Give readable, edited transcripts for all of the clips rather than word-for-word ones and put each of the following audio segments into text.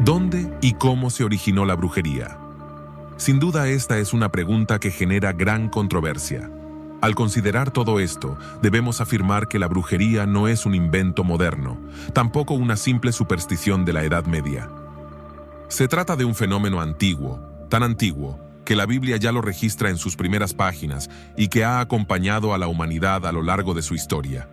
¿Dónde y cómo se originó la brujería? Sin duda esta es una pregunta que genera gran controversia. Al considerar todo esto, debemos afirmar que la brujería no es un invento moderno, tampoco una simple superstición de la Edad Media. Se trata de un fenómeno antiguo, tan antiguo, que la Biblia ya lo registra en sus primeras páginas y que ha acompañado a la humanidad a lo largo de su historia.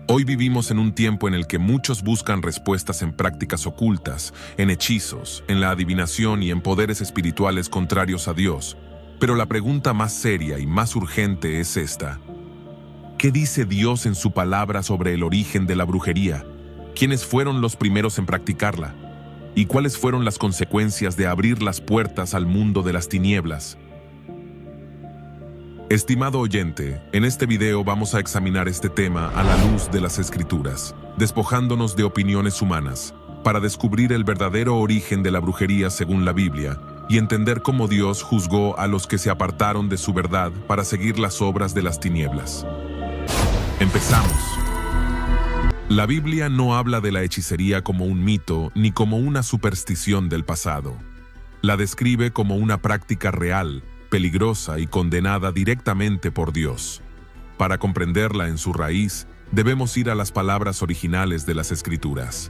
Hoy vivimos en un tiempo en el que muchos buscan respuestas en prácticas ocultas, en hechizos, en la adivinación y en poderes espirituales contrarios a Dios. Pero la pregunta más seria y más urgente es esta: ¿qué dice Dios en su palabra sobre el origen de la brujería? ¿Quiénes fueron los primeros en practicarla? ¿Y cuáles fueron las consecuencias de abrir las puertas al mundo de las tinieblas? Estimado oyente, en este video vamos a examinar este tema a la luz de las Escrituras, despojándonos de opiniones humanas, para descubrir el verdadero origen de la brujería según la Biblia y entender cómo Dios juzgó a los que se apartaron de su verdad para seguir las obras de las tinieblas. Empezamos. La Biblia no habla de la hechicería como un mito ni como una superstición del pasado. La describe como una práctica real, peligrosa y condenada directamente por Dios. Para comprenderla en su raíz, debemos ir a las palabras originales de las Escrituras.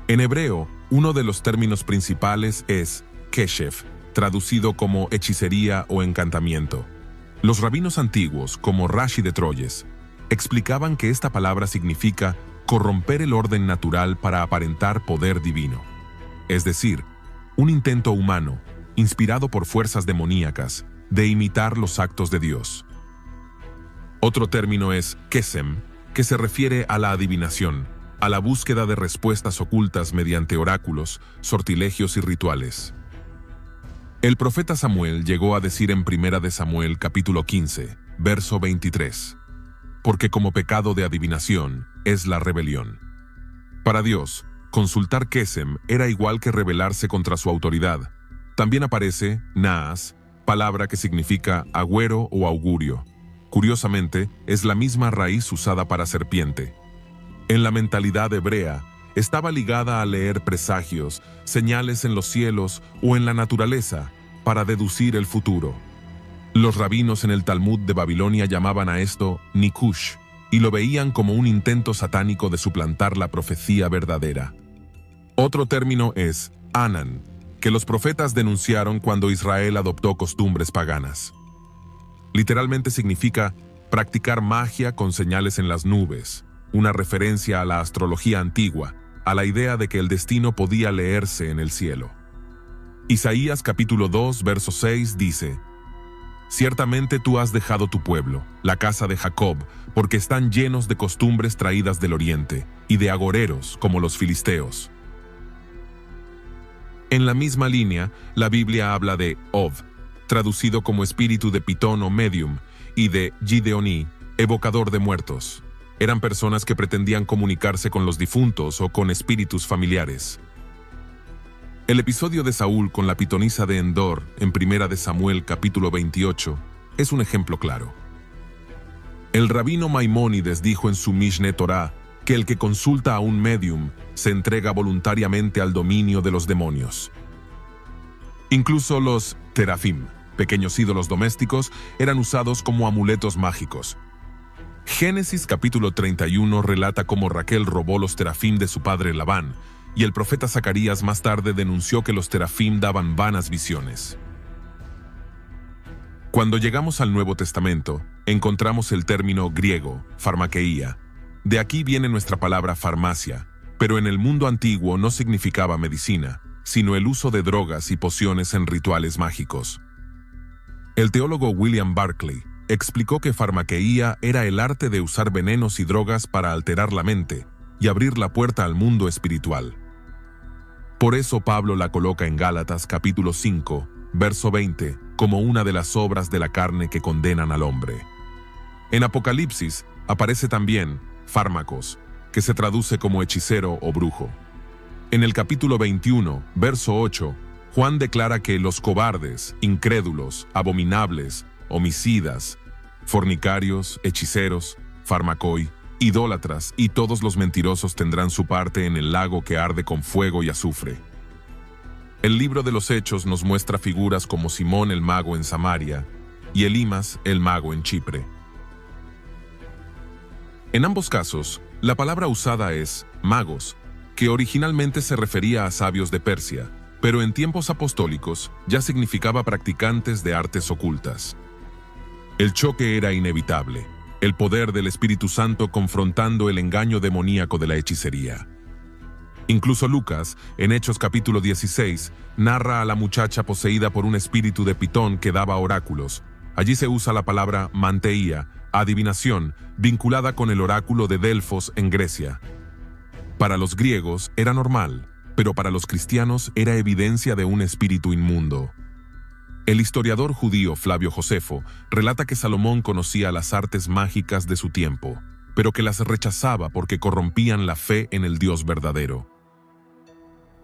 En hebreo, uno de los términos principales es keshef, traducido como hechicería o encantamiento. Los rabinos antiguos, como Rashi de Troyes, explicaban que esta palabra significa corromper el orden natural para aparentar poder divino. Es decir, un intento humano, inspirado por fuerzas demoníacas, de imitar los actos de Dios. Otro término es kesem, que se refiere a la adivinación, a la búsqueda de respuestas ocultas mediante oráculos, sortilegios y rituales. El profeta Samuel llegó a decir en 1 Samuel capítulo 15, verso 23, porque como pecado de adivinación es la rebelión. Para Dios, consultar kesem era igual que rebelarse contra su autoridad. También aparece naas, palabra que significa agüero o augurio. Curiosamente, es la misma raíz usada para serpiente. En la mentalidad hebrea, estaba ligada a leer presagios, señales en los cielos o en la naturaleza, para deducir el futuro. Los rabinos en el Talmud de Babilonia llamaban a esto nikush, y lo veían como un intento satánico de suplantar la profecía verdadera. Otro término es anan, que los profetas denunciaron cuando Israel adoptó costumbres paganas. Literalmente significa practicar magia con señales en las nubes, una referencia a la astrología antigua, a la idea de que el destino podía leerse en el cielo. Isaías capítulo 2, verso 6 dice: «Ciertamente tú has dejado tu pueblo, la casa de Jacob, porque están llenos de costumbres traídas del oriente, y de agoreros como los filisteos». En la misma línea, la Biblia habla de Ov, traducido como espíritu de Pitón o medium, y de Gideoní, evocador de muertos. Eran personas que pretendían comunicarse con los difuntos o con espíritus familiares. El episodio de Saúl con la pitonisa de Endor, en 1 Samuel capítulo 28, es un ejemplo claro. El rabino Maimónides dijo en su Mishneh Torah que el que consulta a un medium se entrega voluntariamente al dominio de los demonios. Incluso los terafim, pequeños ídolos domésticos, eran usados como amuletos mágicos. Génesis capítulo 31 relata cómo Raquel robó los terafim de su padre Labán, y el profeta Zacarías más tarde denunció que los terafim daban vanas visiones. Cuando llegamos al Nuevo Testamento, encontramos el término griego, farmakeia. De aquí viene nuestra palabra farmacia, pero en el mundo antiguo no significaba medicina, sino el uso de drogas y pociones en rituales mágicos. El teólogo William Barclay explicó que farmakeia era el arte de usar venenos y drogas para alterar la mente y abrir la puerta al mundo espiritual. Por eso Pablo la coloca en Gálatas capítulo 5, verso 20, como una de las obras de la carne que condenan al hombre. En Apocalipsis aparece también fármacos, que se traduce como hechicero o brujo. En el capítulo 21, verso 8, Juan declara que los cobardes, incrédulos, abominables, homicidas, fornicarios, hechiceros, farmacoi, idólatras y todos los mentirosos tendrán su parte en el lago que arde con fuego y azufre. El libro de los Hechos nos muestra figuras como Simón el mago en Samaria y Elimas el mago en Chipre. En ambos casos, la palabra usada es magos, que originalmente se refería a sabios de Persia, pero en tiempos apostólicos ya significaba practicantes de artes ocultas. El choque era inevitable, el poder del Espíritu Santo confrontando el engaño demoníaco de la hechicería. Incluso Lucas, en Hechos capítulo 16, narra a la muchacha poseída por un espíritu de Pitón que daba oráculos. Allí se usa la palabra manteía, adivinación, vinculada con el oráculo de Delfos en Grecia. Para los griegos era normal, pero para los cristianos era evidencia de un espíritu inmundo. El historiador judío Flavio Josefo relata que Salomón conocía las artes mágicas de su tiempo, pero que las rechazaba porque corrompían la fe en el Dios verdadero.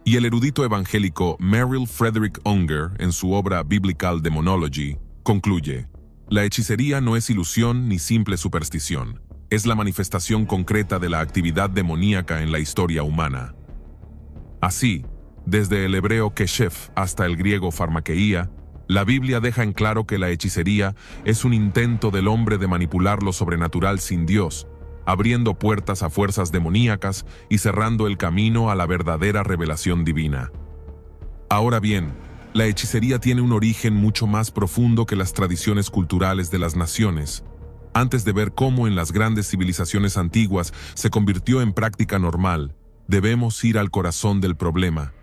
Y el erudito evangélico Merrill Frederick Unger, en su obra Biblical Demonology, concluye: la hechicería no es ilusión ni simple superstición, es la manifestación concreta de la actividad demoníaca en la historia humana. Así, desde el hebreo keshef hasta el griego farmakeía, la Biblia deja en claro que la hechicería es un intento del hombre de manipular lo sobrenatural sin Dios, abriendo puertas a fuerzas demoníacas y cerrando el camino a la verdadera revelación divina. Ahora bien, la hechicería tiene un origen mucho más profundo que las tradiciones culturales de las naciones. Antes de ver cómo en las grandes civilizaciones antiguas se convirtió en práctica normal, debemos ir al corazón del problema.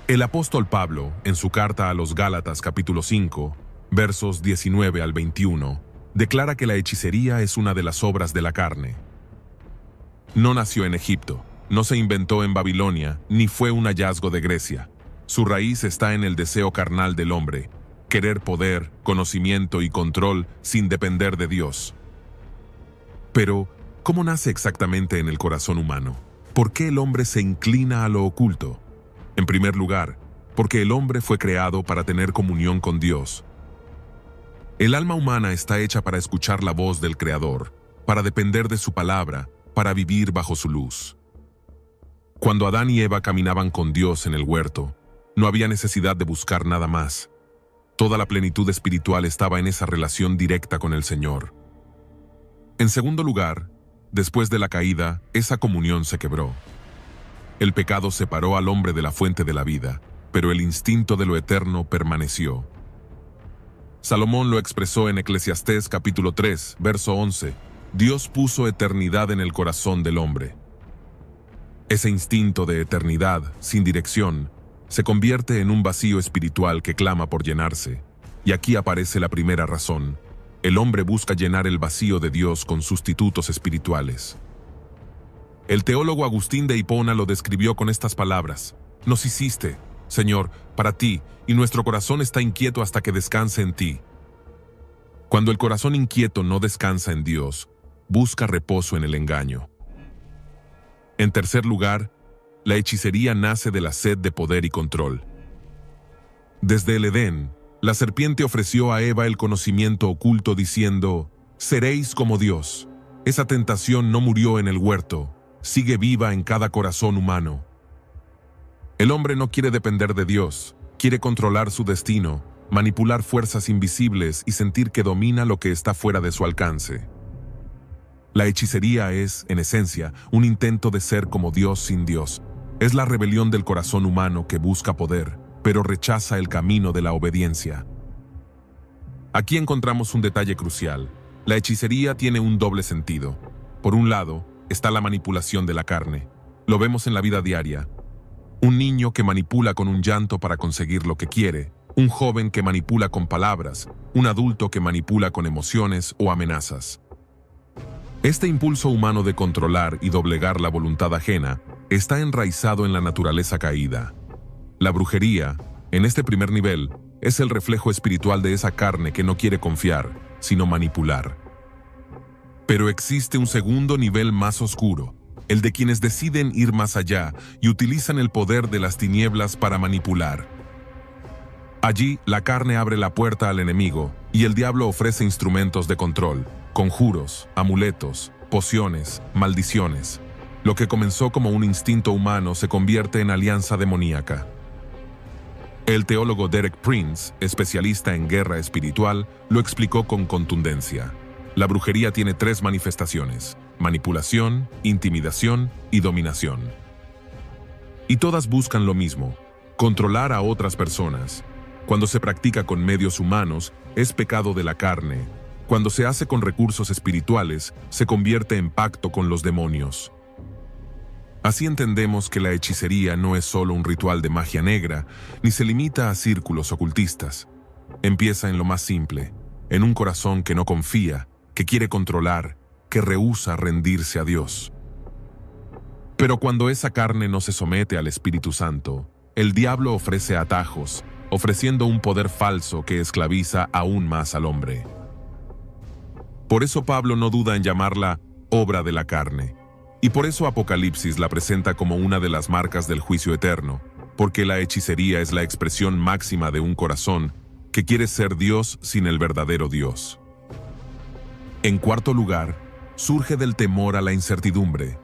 El apóstol Pablo, en su carta a los Gálatas capítulo 5, versos 19 al 21, declara que la hechicería es una de las obras de la carne. No nació en Egipto, no se inventó en Babilonia, ni fue un hallazgo de Grecia. Su raíz está en el deseo carnal del hombre, querer poder, conocimiento y control sin depender de Dios. Pero, ¿cómo nace exactamente en el corazón humano? ¿Por qué el hombre se inclina a lo oculto? En primer lugar, porque el hombre fue creado para tener comunión con Dios. El alma humana está hecha para escuchar la voz del Creador, para depender de su palabra, para vivir bajo su luz. Cuando Adán y Eva caminaban con Dios en el huerto, no había necesidad de buscar nada más. Toda la plenitud espiritual estaba en esa relación directa con el Señor. En segundo lugar, después de la caída, esa comunión se quebró. El pecado separó al hombre de la fuente de la vida, pero el instinto de lo eterno permaneció. Salomón lo expresó en Eclesiastés capítulo 3, verso 11. Dios puso eternidad en el corazón del hombre. Ese instinto de eternidad, sin dirección, se convierte en un vacío espiritual que clama por llenarse. Y aquí aparece la primera razón. El hombre busca llenar el vacío de Dios con sustitutos espirituales. El teólogo Agustín de Hipona lo describió con estas palabras: nos hiciste, Señor, para ti, y nuestro corazón está inquieto hasta que descanse en ti. Cuando el corazón inquieto no descansa en Dios, busca reposo en el engaño. En tercer lugar, la hechicería nace de la sed de poder y control. Desde el Edén, la serpiente ofreció a Eva el conocimiento oculto diciendo: seréis como Dios. Esa tentación no murió en el huerto, sigue viva en cada corazón humano. El hombre no quiere depender de Dios, quiere controlar su destino, manipular fuerzas invisibles y sentir que domina lo que está fuera de su alcance. La hechicería es, en esencia, un intento de ser como Dios sin Dios. Es la rebelión del corazón humano que busca poder, pero rechaza el camino de la obediencia. Aquí encontramos un detalle crucial. La hechicería tiene un doble sentido. Por un lado, está la manipulación de la carne. Lo vemos en la vida diaria. Un niño que manipula con un llanto para conseguir lo que quiere, un joven que manipula con palabras, un adulto que manipula con emociones o amenazas. Este impulso humano de controlar y doblegar la voluntad ajena está enraizado en la naturaleza caída. La brujería, en este primer nivel, es el reflejo espiritual de esa carne que no quiere confiar, sino manipular. Pero existe un segundo nivel más oscuro, el de quienes deciden ir más allá y utilizan el poder de las tinieblas para manipular. Allí, la carne abre la puerta al enemigo y el diablo ofrece instrumentos de control, conjuros, amuletos, pociones, maldiciones. Lo que comenzó como un instinto humano se convierte en alianza demoníaca. El teólogo Derek Prince, especialista en guerra espiritual, lo explicó con contundencia. La brujería tiene 3 manifestaciones: manipulación, intimidación y dominación. Y todas buscan lo mismo: controlar a otras personas. Cuando se practica con medios humanos, es pecado de la carne. Cuando se hace con recursos espirituales, se convierte en pacto con los demonios. Así entendemos que la hechicería no es solo un ritual de magia negra, ni se limita a círculos ocultistas. Empieza en lo más simple, en un corazón que no confía, que quiere controlar, que rehúsa rendirse a Dios. Pero cuando esa carne no se somete al Espíritu Santo, el diablo ofrece atajos, ofreciendo un poder falso que esclaviza aún más al hombre. Por eso Pablo no duda en llamarla obra de la carne. Y por eso Apocalipsis la presenta como una de las marcas del juicio eterno, porque la hechicería es la expresión máxima de un corazón que quiere ser Dios sin el verdadero Dios. En cuarto lugar, surge del temor a la incertidumbre.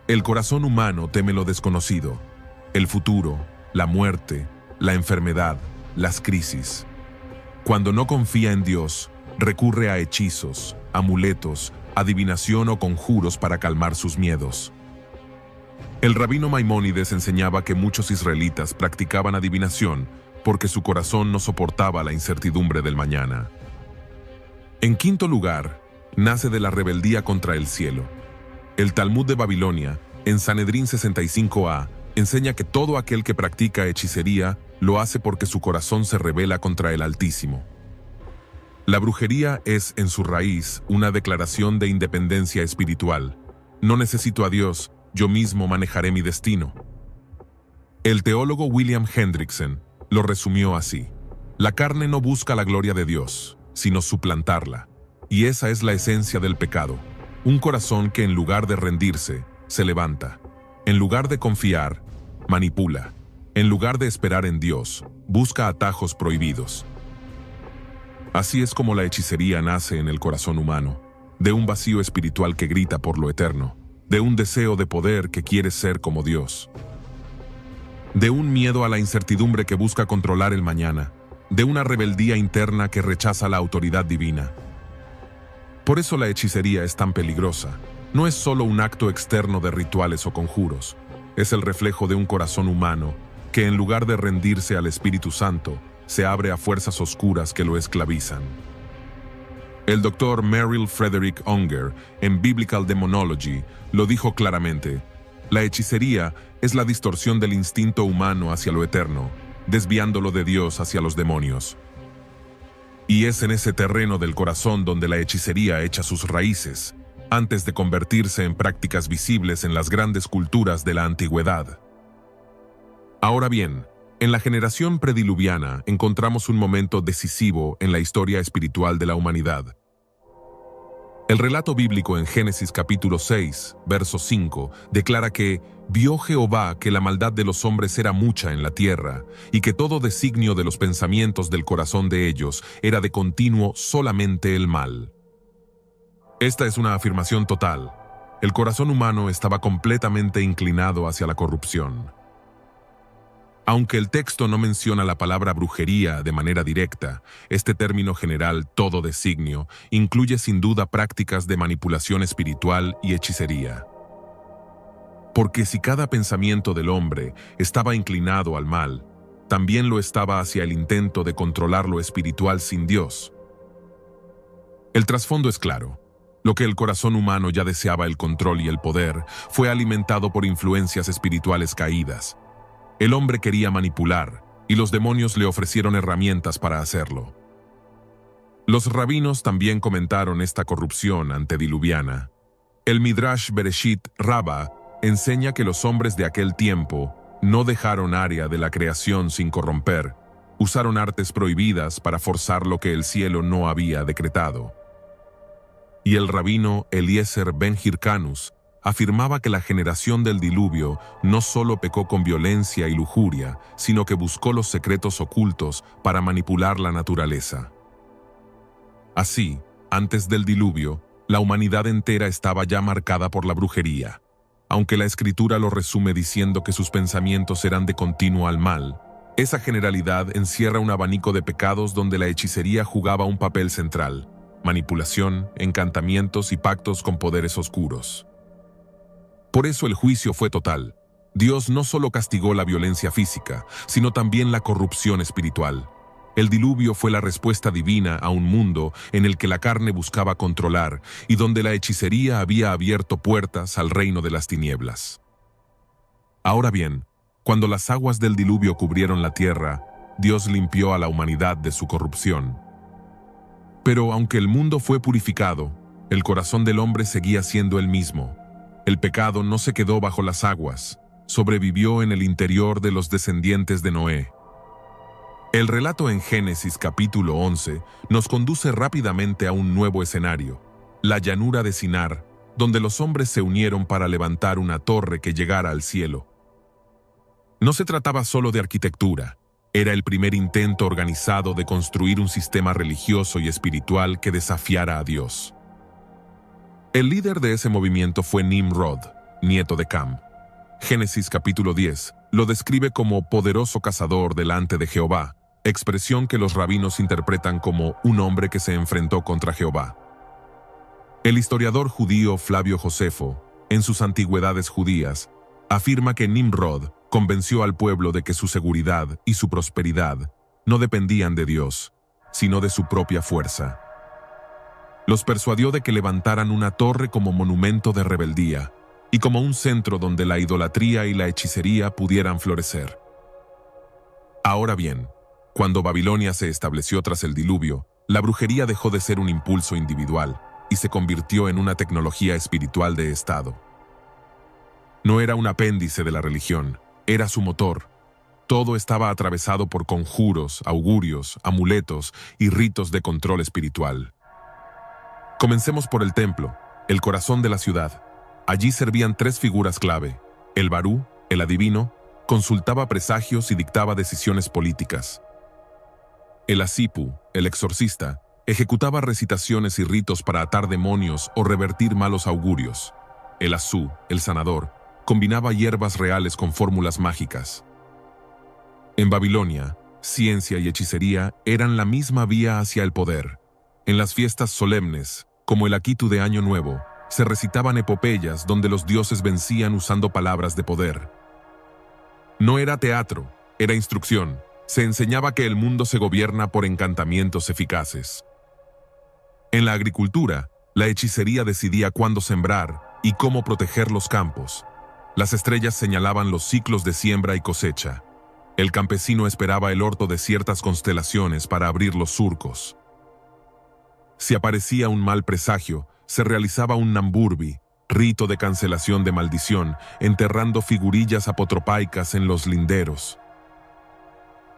El corazón humano teme lo desconocido, el futuro, la muerte, la enfermedad, las crisis. Cuando no confía en Dios, recurre a hechizos, amuletos, adivinación o conjuros para calmar sus miedos. El rabino Maimónides enseñaba que muchos israelitas practicaban adivinación porque su corazón no soportaba la incertidumbre del mañana. En quinto lugar, nace de la rebeldía contra el cielo. El Talmud de Babilonia, en Sanedrín 65a, enseña que todo aquel que practica hechicería lo hace porque su corazón se rebela contra el Altísimo. La brujería es, en su raíz, una declaración de independencia espiritual. No necesito a Dios, yo mismo manejaré mi destino. El teólogo William Hendrickson lo resumió así: la carne no busca la gloria de Dios, sino suplantarla. Y esa es la esencia del pecado. Un corazón que en lugar de rendirse, se levanta. En lugar de confiar, manipula. En lugar de esperar en Dios, busca atajos prohibidos. Así es como la hechicería nace en el corazón humano, de un vacío espiritual que grita por lo eterno, de un deseo de poder que quiere ser como Dios, de un miedo a la incertidumbre que busca controlar el mañana, de una rebeldía interna que rechaza la autoridad divina. Por eso la hechicería es tan peligrosa. No es solo un acto externo de rituales o conjuros, es el reflejo de un corazón humano que en lugar de rendirse al Espíritu Santo, se abre a fuerzas oscuras que lo esclavizan. El doctor Merrill Frederick Unger, en Biblical Demonology, lo dijo claramente: la hechicería es la distorsión del instinto humano hacia lo eterno, desviándolo de Dios hacia los demonios. Y es en ese terreno del corazón donde la hechicería echa sus raíces, antes de convertirse en prácticas visibles en las grandes culturas de la antigüedad. Ahora bien, en la generación prediluviana encontramos un momento decisivo en la historia espiritual de la humanidad. El relato bíblico en Génesis capítulo 6, verso 5, declara que vio Jehová que la maldad de los hombres era mucha en la tierra, y que todo designio de los pensamientos del corazón de ellos era de continuo solamente el mal. Esta es una afirmación total. El corazón humano estaba completamente inclinado hacia la corrupción. Aunque el texto no menciona la palabra brujería de manera directa, este término general, todo designio, incluye sin duda prácticas de manipulación espiritual y hechicería. Porque si cada pensamiento del hombre estaba inclinado al mal, también lo estaba hacia el intento de controlar lo espiritual sin Dios. El trasfondo es claro. Lo que el corazón humano ya deseaba, el control y el poder, fue alimentado por influencias espirituales caídas. El hombre quería manipular, y los demonios le ofrecieron herramientas para hacerlo. Los rabinos también comentaron esta corrupción antediluviana. El Midrash Bereshit Rabbah enseña que los hombres de aquel tiempo no dejaron área de la creación sin corromper, usaron artes prohibidas para forzar lo que el cielo no había decretado. Y el rabino Eliezer ben Hircanus afirmaba que la generación del diluvio no solo pecó con violencia y lujuria, sino que buscó los secretos ocultos para manipular la naturaleza. Así, antes del diluvio, La humanidad entera estaba ya marcada por la brujería. Aunque la Escritura lo resume diciendo que sus pensamientos eran de continuo al mal, esa generalidad encierra un abanico de pecados donde la hechicería jugaba un papel central: manipulación, encantamientos y pactos con poderes oscuros. Por eso el juicio fue total. Dios no solo castigó la violencia física, sino también la corrupción espiritual. El diluvio fue la respuesta divina a un mundo en el que la carne buscaba controlar y donde la hechicería había abierto puertas al reino de las tinieblas. Ahora bien, cuando las aguas del diluvio cubrieron la tierra, Dios limpió a la humanidad de su corrupción. Pero aunque el mundo fue purificado, el corazón del hombre seguía siendo el mismo. El pecado no se quedó bajo las aguas, sobrevivió en el interior de los descendientes de Noé. El relato en Génesis capítulo 11 nos conduce rápidamente a un nuevo escenario, la llanura de Sinar, donde los hombres se unieron para levantar una torre que llegara al cielo. No se trataba solo de arquitectura, era el primer intento organizado de construir un sistema religioso y espiritual que desafiara a Dios. El líder de ese movimiento fue Nimrod, nieto de Cam. Génesis capítulo 10 lo describe como poderoso cazador delante de Jehová, expresión que los rabinos interpretan como un hombre que se enfrentó contra Jehová. El historiador judío Flavio Josefo, en sus Antigüedades judías, afirma que Nimrod convenció al pueblo de que su seguridad y su prosperidad no dependían de Dios, sino de su propia fuerza. Los persuadió de que levantaran una torre como monumento de rebeldía y como un centro donde la idolatría y la hechicería pudieran florecer. Ahora bien, cuando Babilonia se estableció tras el diluvio, la brujería dejó de ser un impulso individual y se convirtió en una tecnología espiritual de Estado. No era un apéndice de la religión, era su motor. Todo estaba atravesado por conjuros, augurios, amuletos y ritos de control espiritual. Comencemos por el templo, el corazón de la ciudad. Allí servían tres figuras clave. El Barú, el adivino, consultaba presagios y dictaba decisiones políticas. El Asipu, el exorcista, ejecutaba recitaciones y ritos para atar demonios o revertir malos augurios. El Asú, el sanador, combinaba hierbas reales con fórmulas mágicas. En Babilonia, ciencia y hechicería eran la misma vía hacia el poder. En las fiestas solemnes, como el Akitu de Año Nuevo, se recitaban epopeyas donde los dioses vencían usando palabras de poder. No era teatro, era instrucción. Se enseñaba que el mundo se gobierna por encantamientos eficaces. En la agricultura, la hechicería decidía cuándo sembrar y cómo proteger los campos. Las estrellas señalaban los ciclos de siembra y cosecha. El campesino esperaba el orto de ciertas constelaciones para abrir los surcos. Si aparecía un mal presagio, se realizaba un namburbi, rito de cancelación de maldición, enterrando figurillas apotropaicas en los linderos.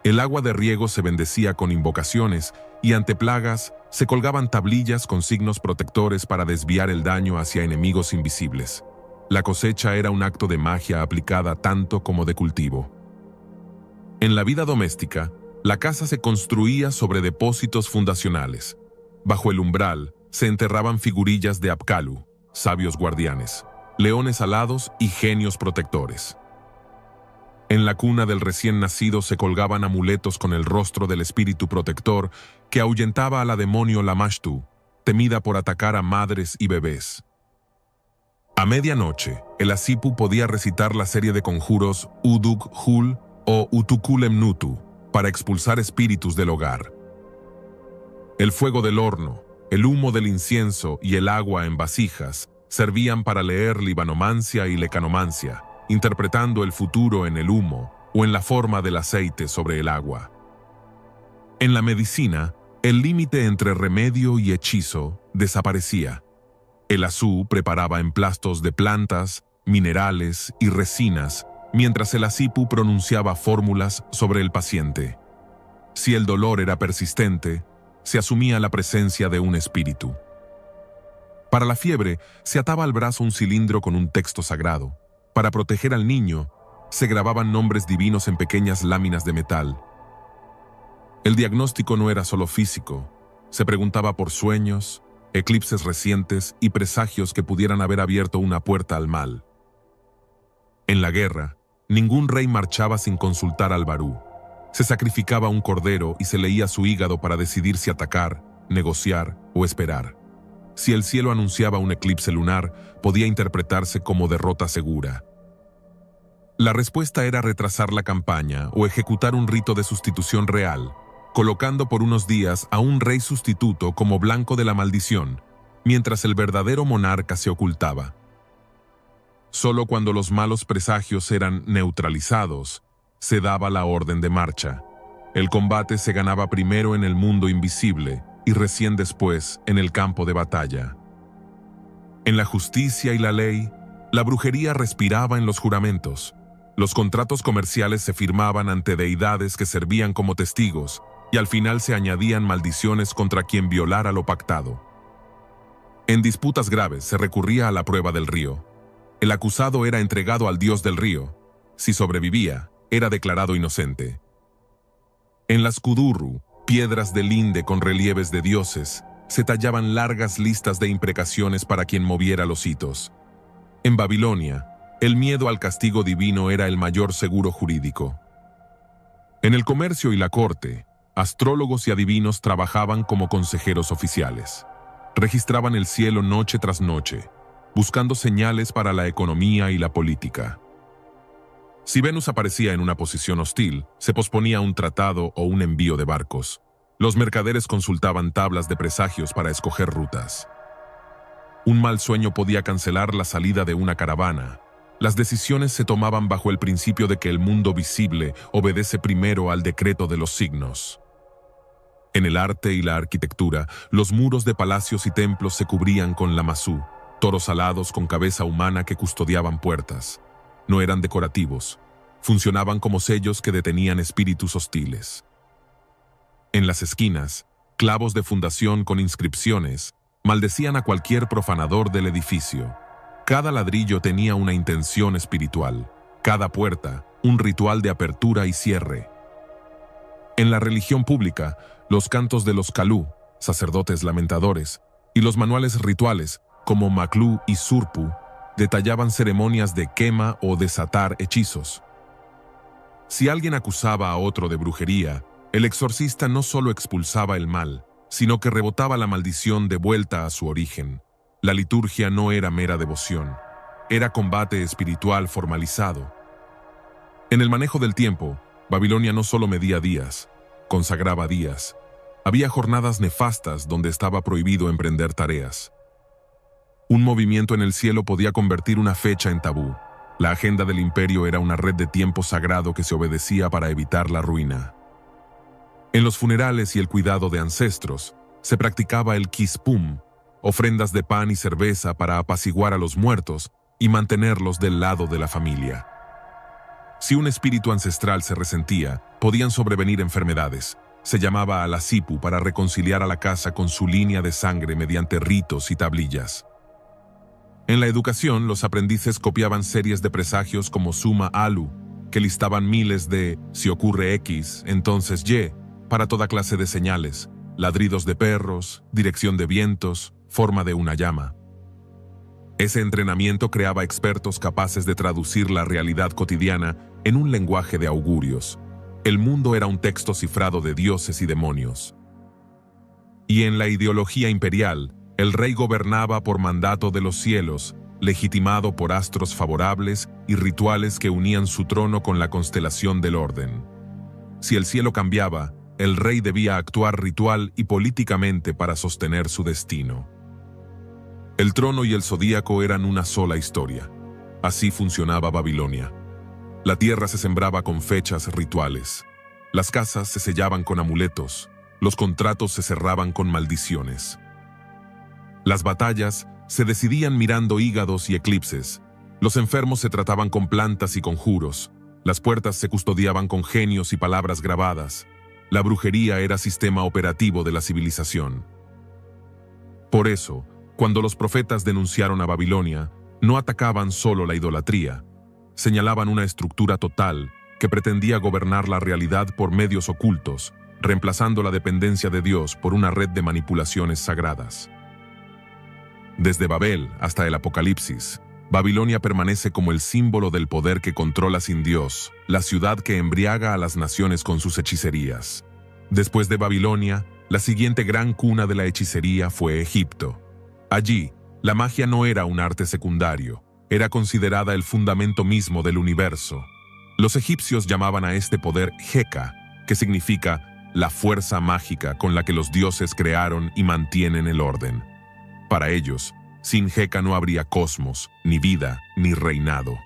El agua de riego se bendecía con invocaciones y ante plagas se colgaban tablillas con signos protectores para desviar el daño hacia enemigos invisibles. La cosecha era un acto de magia aplicada tanto como de cultivo. En la vida doméstica, la casa se construía sobre depósitos fundacionales. Bajo el umbral se enterraban figurillas de Apkalu, sabios guardianes, leones alados y genios protectores. En la cuna del recién nacido se colgaban amuletos con el rostro del espíritu protector que ahuyentaba a la demonio Lamashtu, temida por atacar a madres y bebés. A medianoche, el Asipu podía recitar la serie de conjuros Uduk Hul o Utukulem Nutu para expulsar espíritus del hogar. El fuego del horno, el humo del incienso y el agua en vasijas servían para leer libanomancia y lecanomancia, interpretando el futuro en el humo o en la forma del aceite sobre el agua. En la medicina, el límite entre remedio y hechizo desaparecía. El Asú preparaba emplastos de plantas, minerales y resinas, mientras el Asipu pronunciaba fórmulas sobre el paciente. Si el dolor era persistente, se asumía la presencia de un espíritu. Para la fiebre, se ataba al brazo un cilindro con un texto sagrado. Para proteger al niño, se grababan nombres divinos en pequeñas láminas de metal. El diagnóstico no era solo físico, se preguntaba por sueños, eclipses recientes y presagios que pudieran haber abierto una puerta al mal. En la guerra, ningún rey marchaba sin consultar al Barú. Se sacrificaba un cordero y se leía su hígado para decidir si atacar, negociar o esperar. Si el cielo anunciaba un eclipse lunar, podía interpretarse como derrota segura. La respuesta era retrasar la campaña o ejecutar un rito de sustitución real, colocando por unos días a un rey sustituto como blanco de la maldición, mientras el verdadero monarca se ocultaba. Solo cuando los malos presagios eran neutralizados, se daba la orden de marcha. El combate se ganaba primero en el mundo invisible y recién después en el campo de batalla. En la justicia y la ley, la brujería respiraba en los juramentos. Los contratos comerciales se firmaban ante deidades que servían como testigos, y al final se añadían maldiciones contra quien violara lo pactado. En disputas graves se recurría a la prueba del río. El acusado era entregado al dios del río. Si sobrevivía, era declarado inocente. En las kudurru, piedras de linde con relieves de dioses, se tallaban largas listas de imprecaciones para quien moviera los hitos. En Babilonia, el miedo al castigo divino era el mayor seguro jurídico. En el comercio y la corte, astrólogos y adivinos trabajaban como consejeros oficiales. Registraban el cielo noche tras noche, buscando señales para la economía y la política. Si Venus aparecía en una posición hostil, se posponía un tratado o un envío de barcos. Los mercaderes consultaban tablas de presagios para escoger rutas. Un mal sueño podía cancelar la salida de una caravana. Las decisiones se tomaban bajo el principio de que el mundo visible obedece primero al decreto de los signos. En el arte y la arquitectura, los muros de palacios y templos se cubrían con lamasú, toros alados con cabeza humana que custodiaban puertas. No eran decorativos, funcionaban como sellos que detenían espíritus hostiles. En las esquinas, clavos de fundación con inscripciones maldecían a cualquier profanador del edificio. Cada ladrillo tenía una intención espiritual, cada puerta, un ritual de apertura y cierre. En la religión pública, los cantos de los kalú, sacerdotes lamentadores, y los manuales rituales, como Maklú y Surpu, detallaban ceremonias de quema o desatar hechizos. Si alguien acusaba a otro de brujería, el exorcista no solo expulsaba el mal, sino que rebotaba la maldición de vuelta a su origen. La liturgia no era mera devoción, era combate espiritual formalizado. En el manejo del tiempo, Babilonia no solo medía días, consagraba días. Había jornadas nefastas donde estaba prohibido emprender tareas. Un movimiento en el cielo podía convertir una fecha en tabú. La agenda del imperio era una red de tiempo sagrado que se obedecía para evitar la ruina. En los funerales y el cuidado de ancestros, se practicaba el kispum, ofrendas de pan y cerveza para apaciguar a los muertos y mantenerlos del lado de la familia. Si un espíritu ancestral se resentía, podían sobrevenir enfermedades. Se llamaba a la sipu para reconciliar a la casa con su línea de sangre mediante ritos y tablillas. En la educación, los aprendices copiaban series de presagios como Suma Alu, que listaban miles de «si ocurre X, entonces Y», para toda clase de señales, ladridos de perros, dirección de vientos, forma de una llama. Ese entrenamiento creaba expertos capaces de traducir la realidad cotidiana en un lenguaje de augurios. El mundo era un texto cifrado de dioses y demonios. Y en la ideología imperial, el rey gobernaba por mandato de los cielos, legitimado por astros favorables y rituales que unían su trono con la constelación del orden. Si el cielo cambiaba, el rey debía actuar ritual y políticamente para sostener su destino. El trono y el zodíaco eran una sola historia. Así funcionaba Babilonia. La tierra se sembraba con fechas rituales. Las casas se sellaban con amuletos. Los contratos se cerraban con maldiciones. Las batallas se decidían mirando hígados y eclipses. Los enfermos se trataban con plantas y conjuros. Las puertas se custodiaban con genios y palabras grabadas. La brujería era sistema operativo de la civilización. Por eso, cuando los profetas denunciaron a Babilonia, no atacaban solo la idolatría, señalaban una estructura total que pretendía gobernar la realidad por medios ocultos, reemplazando la dependencia de Dios por una red de manipulaciones sagradas. Desde Babel hasta el Apocalipsis, Babilonia permanece como el símbolo del poder que controla sin Dios, la ciudad que embriaga a las naciones con sus hechicerías. Después de Babilonia, la siguiente gran cuna de la hechicería fue Egipto. Allí, la magia no era un arte secundario, era considerada el fundamento mismo del universo. Los egipcios llamaban a este poder Heka, que significa la fuerza mágica con la que los dioses crearon y mantienen el orden. Para ellos, sin Heka no habría cosmos, ni vida, ni reinado.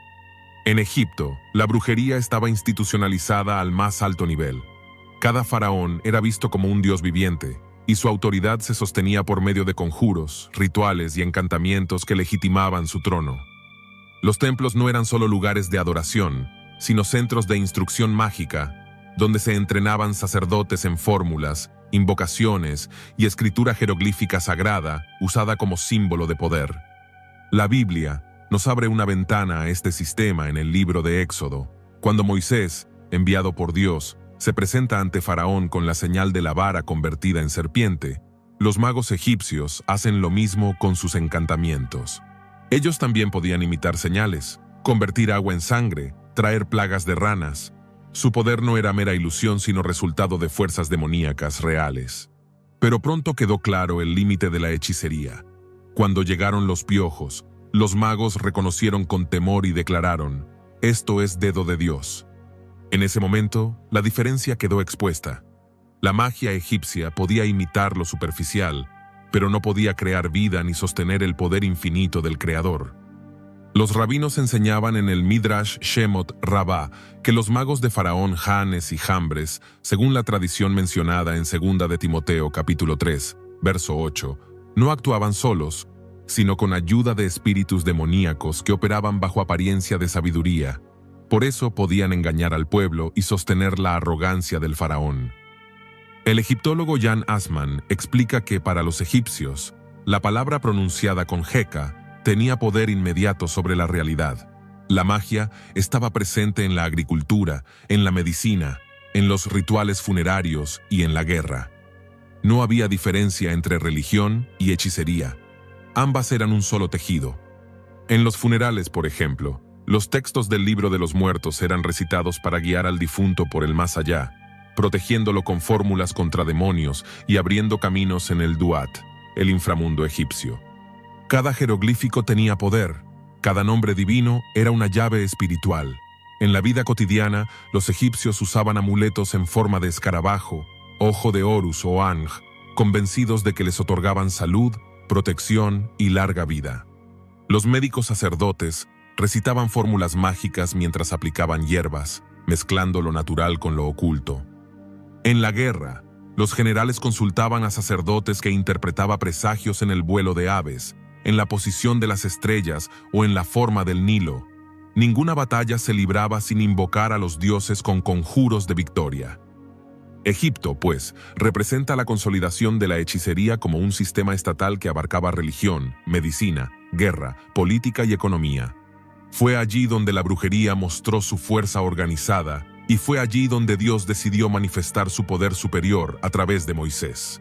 En Egipto, la brujería estaba institucionalizada al más alto nivel. Cada faraón era visto como un dios viviente, y su autoridad se sostenía por medio de conjuros, rituales y encantamientos que legitimaban su trono. Los templos no eran solo lugares de adoración, sino centros de instrucción mágica, donde se entrenaban sacerdotes en fórmulas, invocaciones y escritura jeroglífica sagrada usada como símbolo de poder. La Biblia nos abre una ventana a este sistema en el libro de Éxodo, cuando Moisés, enviado por Dios, se presenta ante Faraón con la señal de la vara convertida en serpiente. Los magos egipcios hacen lo mismo con sus encantamientos. Ellos también podían imitar señales, convertir agua en sangre, traer plagas de ranas. Su poder no era mera ilusión, sino resultado de fuerzas demoníacas reales. Pero pronto quedó claro el límite de la hechicería. Cuando llegaron los piojos, los magos reconocieron con temor y declararon: «Esto es dedo de Dios». En ese momento, la diferencia quedó expuesta. La magia egipcia podía imitar lo superficial, pero no podía crear vida ni sostener el poder infinito del Creador. Los rabinos enseñaban en el Midrash Shemot Rabbah que los magos de Faraón Janes y Jambres, según la tradición mencionada en 2 de Timoteo capítulo 3, verso 8, no actuaban solos, sino con ayuda de espíritus demoníacos que operaban bajo apariencia de sabiduría. Por eso podían engañar al pueblo y sostener la arrogancia del faraón. El egiptólogo Jan Assmann explica que para los egipcios, la palabra pronunciada con Heka tenía poder inmediato sobre la realidad. La magia estaba presente en la agricultura, en la medicina, en los rituales funerarios y en la guerra. No había diferencia entre religión y hechicería. Ambas eran un solo tejido. En los funerales, por ejemplo, los textos del libro de los muertos eran recitados para guiar al difunto por el más allá, protegiéndolo con fórmulas contra demonios y abriendo caminos en el Duat, el inframundo egipcio. Cada jeroglífico tenía poder, cada nombre divino era una llave espiritual. En la vida cotidiana, los egipcios usaban amuletos en forma de escarabajo, ojo de Horus o Anj, convencidos de que les otorgaban salud, protección y larga vida. Los médicos sacerdotes recitaban fórmulas mágicas mientras aplicaban hierbas, mezclando lo natural con lo oculto. En la guerra, los generales consultaban a sacerdotes que interpretaban presagios en el vuelo de aves, en la posición de las estrellas o en la forma del Nilo. Ninguna batalla se libraba sin invocar a los dioses con conjuros de victoria. Egipto, pues, representa la consolidación de la hechicería como un sistema estatal que abarcaba religión, medicina, guerra, política y economía. Fue allí donde la brujería mostró su fuerza organizada y fue allí donde Dios decidió manifestar su poder superior a través de Moisés.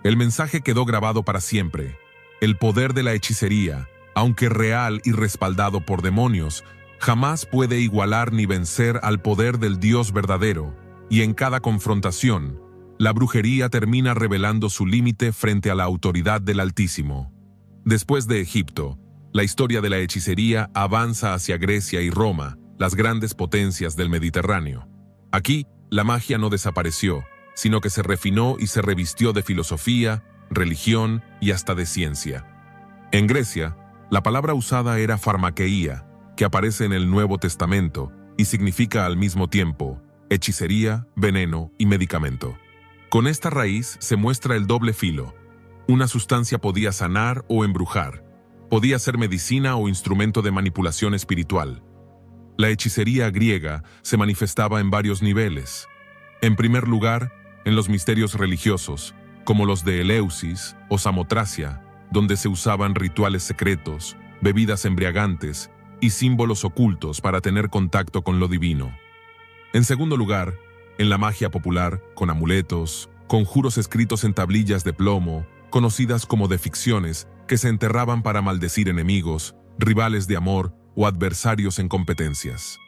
El mensaje quedó grabado para siempre. El poder de la hechicería, aunque real y respaldado por demonios, jamás puede igualar ni vencer al poder del Dios verdadero, y en cada confrontación, la brujería termina revelando su límite frente a la autoridad del Altísimo. Después de Egipto, la historia de la hechicería avanza hacia Grecia y Roma, las grandes potencias del Mediterráneo. Aquí, la magia no desapareció, sino que se refinó y se revistió de filosofía, religión y hasta de ciencia. En Grecia, la palabra usada era farmakeia, que aparece en el Nuevo Testamento y significa al mismo tiempo hechicería, veneno y medicamento. Con esta raíz se muestra el doble filo. Una sustancia podía sanar o embrujar, podía ser medicina o instrumento de manipulación espiritual. La hechicería griega se manifestaba en varios niveles. En primer lugar, en los misterios religiosos, como los de Eleusis o Samotracia, donde se usaban rituales secretos, bebidas embriagantes y símbolos ocultos para tener contacto con lo divino. En segundo lugar, en la magia popular, con amuletos, conjuros escritos en tablillas de plomo, conocidas como deficciones, que se enterraban para maldecir enemigos, rivales de amor o adversarios en competencias.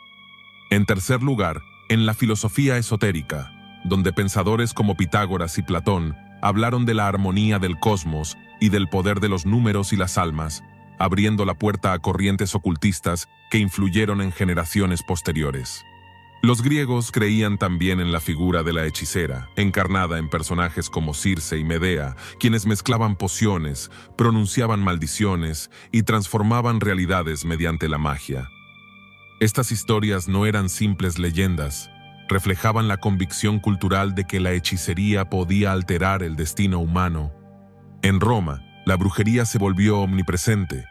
En tercer lugar, en la filosofía esotérica, donde pensadores como Pitágoras y Platón hablaron de la armonía del cosmos y del poder de los números y las almas, abriendo la puerta a corrientes ocultistas que influyeron en generaciones posteriores. Los griegos creían también en la figura de la hechicera, encarnada en personajes como Circe y Medea, quienes mezclaban pociones, pronunciaban maldiciones y transformaban realidades mediante la magia. Estas historias no eran simples leyendas, reflejaban la convicción cultural de que la hechicería podía alterar el destino humano. En Roma, la brujería se volvió omnipresente.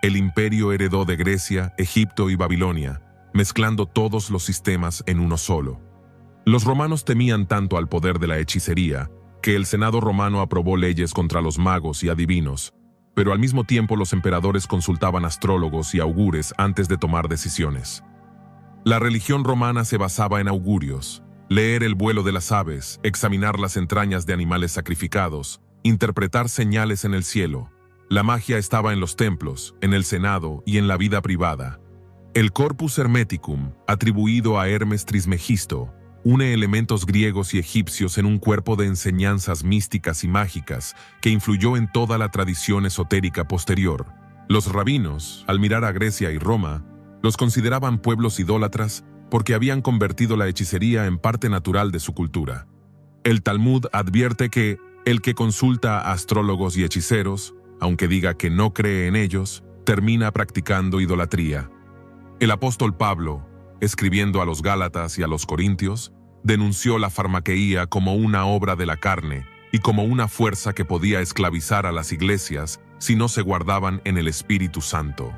El imperio heredó de Grecia, Egipto y Babilonia, mezclando todos los sistemas en uno solo. Los romanos temían tanto al poder de la hechicería que el Senado romano aprobó leyes contra los magos y adivinos, pero al mismo tiempo los emperadores consultaban astrólogos y augures antes de tomar decisiones. La religión romana se basaba en augurios, leer el vuelo de las aves, examinar las entrañas de animales sacrificados, interpretar señales en el cielo. La magia estaba en los templos, en el Senado y en la vida privada. El Corpus Hermeticum, atribuido a Hermes Trismegisto, une elementos griegos y egipcios en un cuerpo de enseñanzas místicas y mágicas que influyó en toda la tradición esotérica posterior. Los rabinos, al mirar a Grecia y Roma, los consideraban pueblos idólatras porque habían convertido la hechicería en parte natural de su cultura. El Talmud advierte que el que consulta a astrólogos y hechiceros, aunque diga que no cree en ellos, termina practicando idolatría. El apóstol Pablo, escribiendo a los Gálatas y a los Corintios, denunció la farmaqueía como una obra de la carne y como una fuerza que podía esclavizar a las iglesias si no se guardaban en el Espíritu Santo.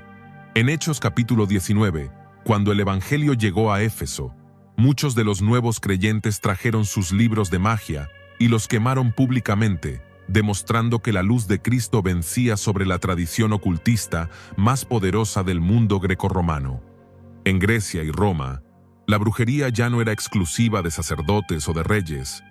En Hechos capítulo 19, cuando el Evangelio llegó a Éfeso, muchos de los nuevos creyentes trajeron sus libros de magia y los quemaron públicamente, demostrando que la luz de Cristo vencía sobre la tradición ocultista más poderosa del mundo grecorromano. En Grecia y Roma, la brujería ya no era exclusiva de sacerdotes o de reyes,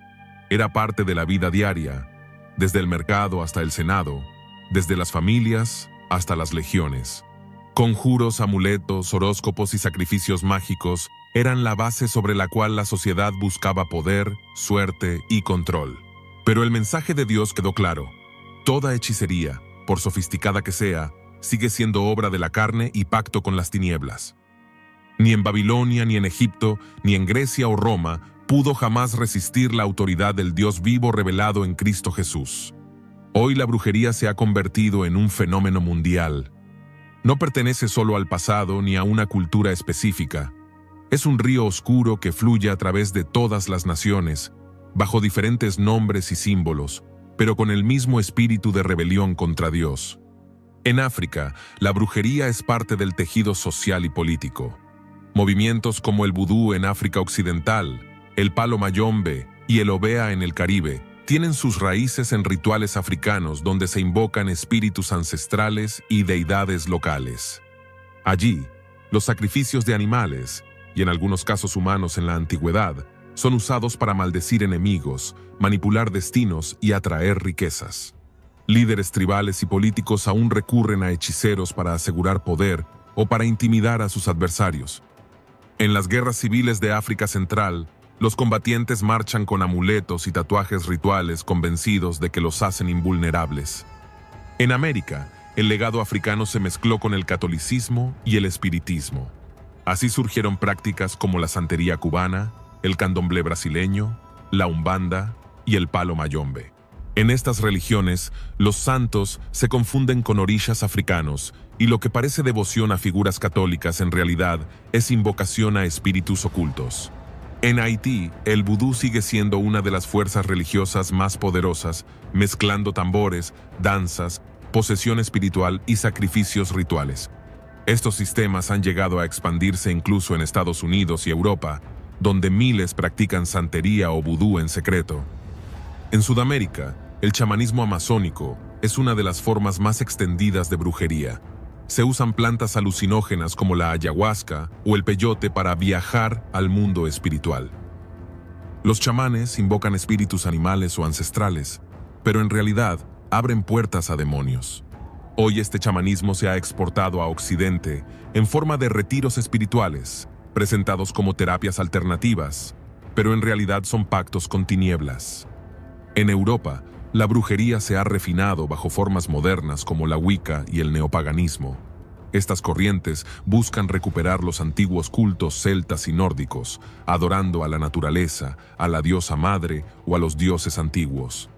era parte de la vida diaria, desde el mercado hasta el Senado, desde las familias hasta las legiones. Conjuros, amuletos, horóscopos y sacrificios mágicos eran la base sobre la cual la sociedad buscaba poder, suerte y control. Pero el mensaje de Dios quedó claro: toda hechicería, por sofisticada que sea, sigue siendo obra de la carne y pacto con las tinieblas. Ni en Babilonia, ni en Egipto, ni en Grecia o Roma pudo jamás resistir la autoridad del Dios vivo revelado en Cristo Jesús. Hoy la brujería se ha convertido en un fenómeno mundial. No pertenece solo al pasado ni a una cultura específica. Es un río oscuro que fluye a través de todas las naciones, bajo diferentes nombres y símbolos, pero con el mismo espíritu de rebelión contra Dios. En África, la brujería es parte del tejido social y político. Movimientos como el vudú en África Occidental, el palo mayombe y el obea en el Caribe tienen sus raíces en rituales africanos donde se invocan espíritus ancestrales y deidades locales. Allí, los sacrificios de animales, y en algunos casos humanos en la antigüedad, son usados para maldecir enemigos, manipular destinos y atraer riquezas. Líderes tribales y políticos aún recurren a hechiceros para asegurar poder o para intimidar a sus adversarios. En las guerras civiles de África Central, los combatientes marchan con amuletos y tatuajes rituales convencidos de que los hacen invulnerables. En América, el legado africano se mezcló con el catolicismo y el espiritismo. Así surgieron prácticas como la santería cubana, el candomblé brasileño, la umbanda y el palo mayombe. En estas religiones, los santos se confunden con orishas africanos y lo que parece devoción a figuras católicas en realidad es invocación a espíritus ocultos. En Haití, el vudú sigue siendo una de las fuerzas religiosas más poderosas, mezclando tambores, danzas, posesión espiritual y sacrificios rituales. Estos sistemas han llegado a expandirse incluso en Estados Unidos y Europa, donde miles practican santería o vudú en secreto. En Sudamérica, el chamanismo amazónico es una de las formas más extendidas de brujería. Se usan plantas alucinógenas como la ayahuasca o el peyote para viajar al mundo espiritual. Los chamanes invocan espíritus animales o ancestrales, pero en realidad abren puertas a demonios. Hoy este chamanismo se ha exportado a Occidente en forma de retiros espirituales, presentados como terapias alternativas, pero en realidad son pactos con tinieblas. En Europa, la brujería se ha refinado bajo formas modernas como la Wicca y el neopaganismo. Estas corrientes buscan recuperar los antiguos cultos celtas y nórdicos, adorando a la naturaleza, a la diosa madre o a los dioses antiguos.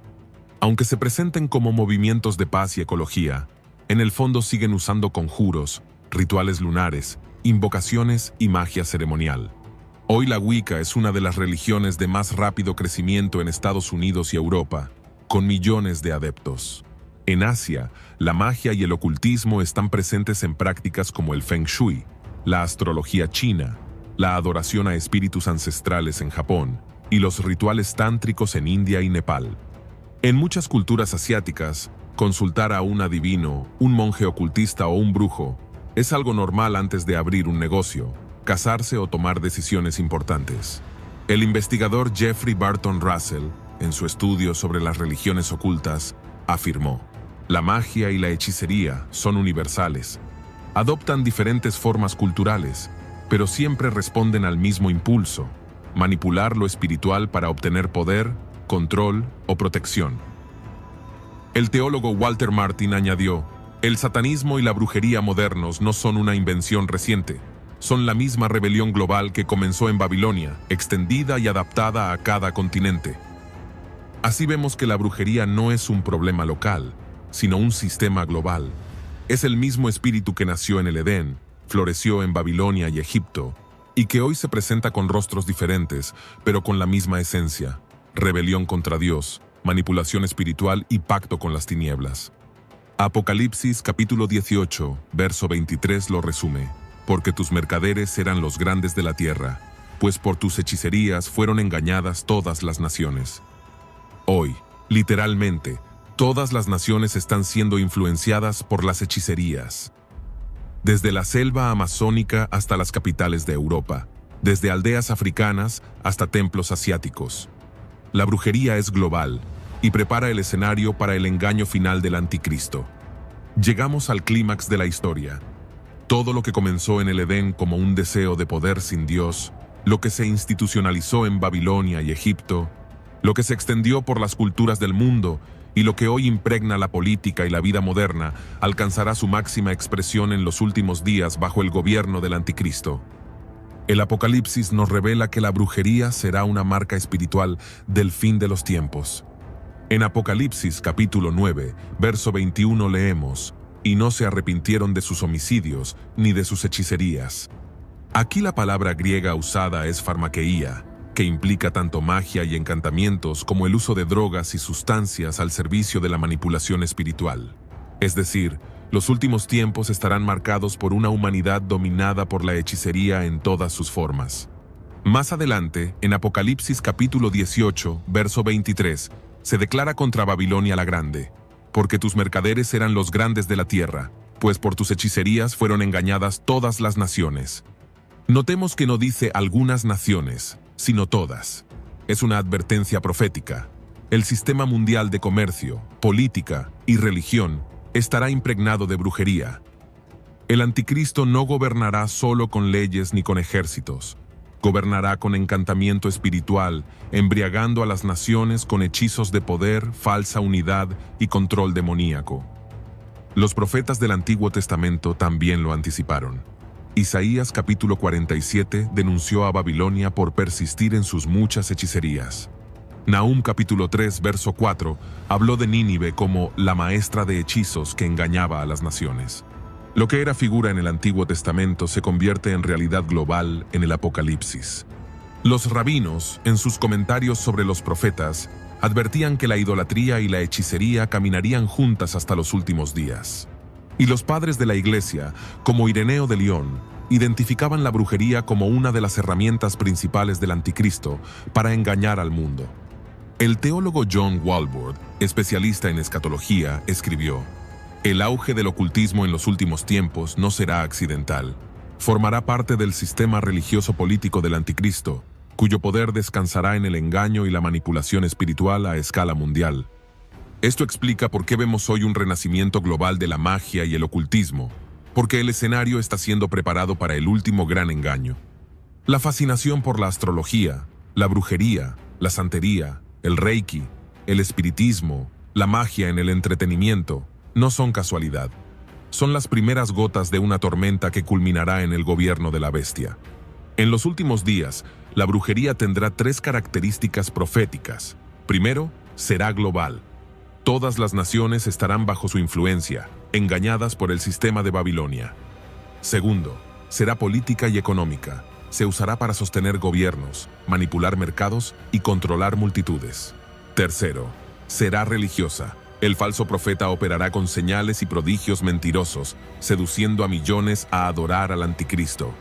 Aunque se presenten como movimientos de paz y ecología, en el fondo siguen usando conjuros, rituales lunares, invocaciones y magia ceremonial. Hoy la Wicca es una de las religiones de más rápido crecimiento en Estados Unidos y Europa, con millones de adeptos. En Asia, la magia y el ocultismo están presentes en prácticas como el Feng Shui, la astrología china, la adoración a espíritus ancestrales en Japón y los rituales tántricos en India y Nepal. En muchas culturas asiáticas, consultar a un adivino, un monje ocultista o un brujo es algo normal antes de abrir un negocio, casarse o tomar decisiones importantes. El investigador Jeffrey Barton Russell, en su estudio sobre las religiones ocultas, afirmó: la magia y la hechicería son universales. Adoptan diferentes formas culturales, pero siempre responden al mismo impulso: manipular lo espiritual para obtener poder, control o protección. El teólogo Walter Martin añadió: el satanismo y la brujería modernos no son una invención reciente, son la misma rebelión global que comenzó en Babilonia, extendida y adaptada a cada continente. Así vemos que la brujería no es un problema local, sino un sistema global. Es el mismo espíritu que nació en el Edén, floreció en Babilonia y Egipto, y que hoy se presenta con rostros diferentes, pero con la misma esencia: rebelión contra Dios, manipulación espiritual y pacto con las tinieblas. Apocalipsis capítulo 18, verso 23 lo resume: porque tus mercaderes eran los grandes de la tierra, pues por tus hechicerías fueron engañadas todas las naciones. Hoy, literalmente, todas las naciones están siendo influenciadas por las hechicerías. Desde la selva amazónica hasta las capitales de Europa, desde aldeas africanas hasta templos asiáticos. La brujería es global y prepara el escenario para el engaño final del anticristo. Llegamos al clímax de la historia. Todo lo que comenzó en el Edén como un deseo de poder sin Dios, lo que se institucionalizó en Babilonia y Egipto, lo que se extendió por las culturas del mundo y lo que hoy impregna la política y la vida moderna, alcanzará su máxima expresión en los últimos días bajo el gobierno del anticristo. El Apocalipsis nos revela que la brujería será una marca espiritual del fin de los tiempos. En Apocalipsis capítulo 9, verso 21 leemos: y no se arrepintieron de sus homicidios ni de sus hechicerías. Aquí la palabra griega usada es farmakeia, que implica tanto magia y encantamientos como el uso de drogas y sustancias al servicio de la manipulación espiritual. Es decir, los últimos tiempos estarán marcados por una humanidad dominada por la hechicería en todas sus formas. Más adelante, en Apocalipsis capítulo 18, verso 23, se declara contra Babilonia la Grande: porque tus mercaderes eran los grandes de la tierra, pues por tus hechicerías fueron engañadas todas las naciones. Notemos que no dice algunas naciones, sino todas. Es una advertencia profética. El sistema mundial de comercio, política y religión estará impregnado de brujería. El anticristo no gobernará solo con leyes ni con ejércitos. Gobernará con encantamiento espiritual, embriagando a las naciones con hechizos de poder, falsa unidad y control demoníaco. Los profetas del Antiguo Testamento también lo anticiparon. Isaías capítulo 47 denunció a Babilonia por persistir en sus muchas hechicerías. Nahum capítulo 3 verso 4 habló de Nínive como la maestra de hechizos que engañaba a las naciones. Lo que era figura en el Antiguo Testamento se convierte en realidad global en el Apocalipsis. Los rabinos, en sus comentarios sobre los profetas, advertían que la idolatría y la hechicería caminarían juntas hasta los últimos días. Y los padres de la Iglesia, como Ireneo de León, identificaban la brujería como una de las herramientas principales del anticristo para engañar al mundo. El teólogo John Walvoord, especialista en escatología, escribió: el auge del ocultismo en los últimos tiempos no será accidental. Formará parte del sistema religioso político del anticristo, cuyo poder descansará en el engaño y la manipulación espiritual a escala mundial. Esto explica por qué vemos hoy un renacimiento global de la magia y el ocultismo, porque el escenario está siendo preparado para el último gran engaño. La fascinación por la astrología, la brujería, la santería, el reiki, el espiritismo, la magia en el entretenimiento, no son casualidad. Son las primeras gotas de una tormenta que culminará en el gobierno de la bestia. En los últimos días, la brujería tendrá 3 características proféticas. Primero, será global. Todas las naciones estarán bajo su influencia, engañadas por el sistema de Babilonia. Segundo, será política y económica. Se usará para sostener gobiernos, manipular mercados y controlar multitudes. Tercero, será religiosa. El falso profeta operará con señales y prodigios mentirosos, seduciendo a millones a adorar al anticristo.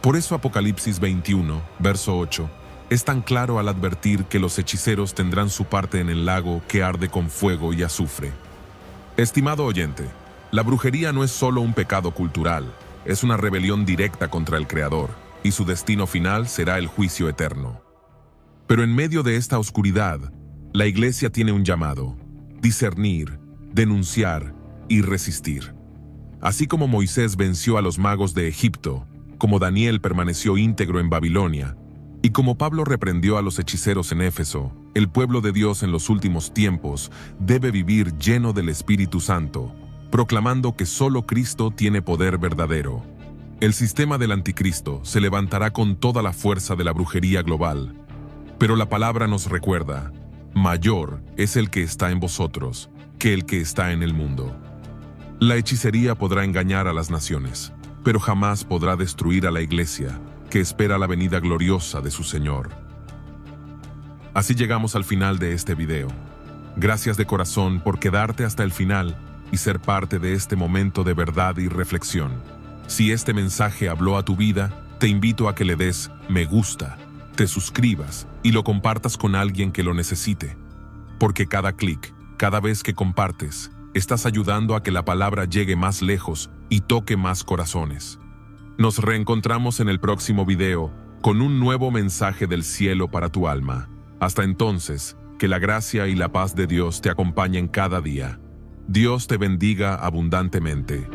Por eso Apocalipsis 21, verso 8, es tan claro al advertir que los hechiceros tendrán su parte en el lago que arde con fuego y azufre. Estimado oyente, la brujería no es solo un pecado cultural, es una rebelión directa contra el Creador, y su destino final será el juicio eterno. Pero en medio de esta oscuridad, la Iglesia tiene un llamado: discernir, denunciar y resistir. Así como Moisés venció a los magos de Egipto, como Daniel permaneció íntegro en Babilonia, y como Pablo reprendió a los hechiceros en Éfeso, el pueblo de Dios en los últimos tiempos debe vivir lleno del Espíritu Santo, proclamando que solo Cristo tiene poder verdadero. El sistema del anticristo se levantará con toda la fuerza de la brujería global, pero la palabra nos recuerda: mayor es el que está en vosotros que el que está en el mundo. La hechicería podrá engañar a las naciones, pero jamás podrá destruir a la Iglesia, que espera la venida gloriosa de su Señor. Así llegamos al final de este video. Gracias de corazón por quedarte hasta el final y ser parte de este momento de verdad y reflexión. Si este mensaje habló a tu vida, te invito a que le des me gusta, te suscribas y lo compartas con alguien que lo necesite. Porque cada clic, cada vez que compartes, estás ayudando a que la palabra llegue más lejos y toque más corazones. Nos reencontramos en el próximo video con un nuevo mensaje del cielo para tu alma. Hasta entonces, que la gracia y la paz de Dios te acompañen cada día. Dios te bendiga abundantemente.